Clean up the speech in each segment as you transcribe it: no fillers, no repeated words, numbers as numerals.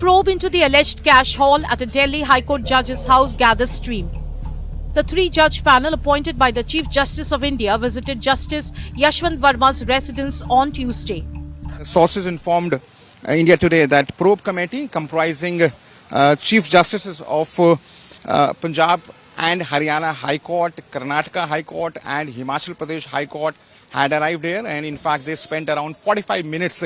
probe into the alleged cash haul at a Delhi High Court judge's house gathers steam. The three-judge panel appointed by the Chief Justice of India visited Justice Yashwant Verma's residence on Tuesday. Sources informed India Today that probe committee comprising Chief Justices of Punjab and Haryana High Court, Karnataka High Court and Himachal Pradesh High Court had arrived here, and in fact they spent around 45 minutes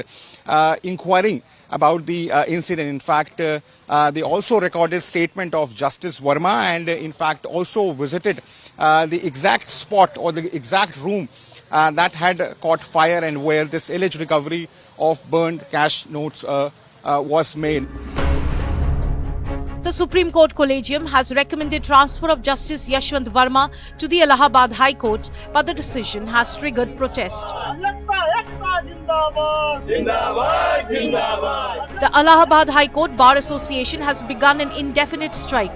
inquiring about the incident. In fact, they also recorded statement of Justice Verma and in fact also visited the exact spot or the exact room that had caught fire and where this alleged recovery of burned cash notes was made. The Supreme Court Collegium has recommended transfer of Justice Yashwant Verma to the Allahabad High Court, but the decision has triggered protest. The Allahabad High Court Bar Association has begun an indefinite strike,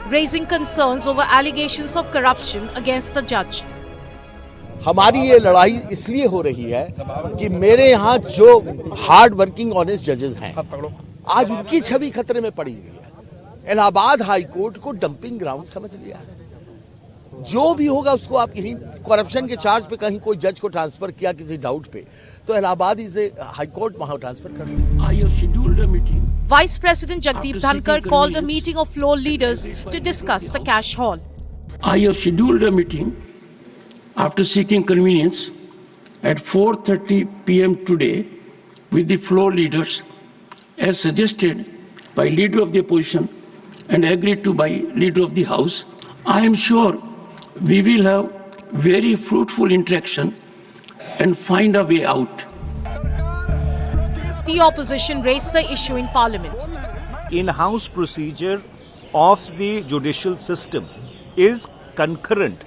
raising concerns over allegations of corruption against the judge. हमारी ये लड़ाई इसलिए हो रही है कि मेरे यहाँ जो हार्ड वर्किंग ऑनेस्ट जजेस हैं, आज उनकी छवि खतरे में पड़ी हुई है। इलाहाबाद हाई कोर्ट को डंपिंग ग्राउंड समझ लिया है। जो भी होगा उसको आप कहीं करप्शन के चार्ज पे कहीं कोई जज को ट्रांसफर किया किसी डाउट पे, तो Allahabad is a high court वहां ट्रांसफर कर दिया। Vice President Jagdeep Dhankar called a meeting of floor leaders to discuss the cash haul. I have scheduled a meeting after seeking convenience at 4:30 p.m. today with the floor leaders as suggested by leader of the opposition and agreed to by leader of the house. I am sure we will have very fruitful interaction and find a way out. The opposition raised the issue in Parliament. In-house procedure of the judicial system is concurrent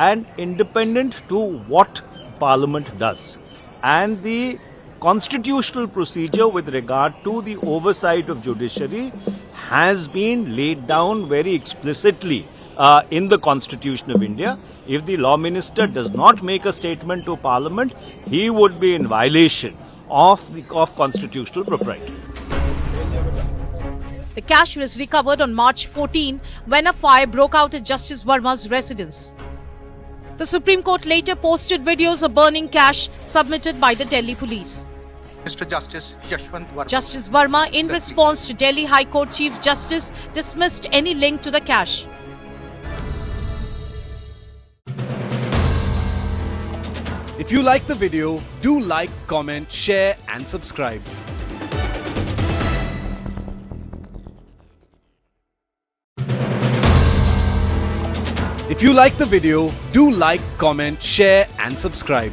and independent to what Parliament does, and the constitutional procedure with regard to the oversight of judiciary has been laid down very explicitly in the Constitution of India. If the Law Minister does not make a statement to Parliament, he would be in violation of constitutional propriety. The cash was recovered on March 14 when a fire broke out at Justice Verma's residence. The Supreme Court later posted videos of burning cash submitted by the Delhi police. Mr. Justice Yashwant Verma. Justice Verma, in response to Delhi High Court Chief Justice, dismissed any link to the cash. If you like the video, do like, comment, share and subscribe. If you like the video, do like, comment, share and subscribe.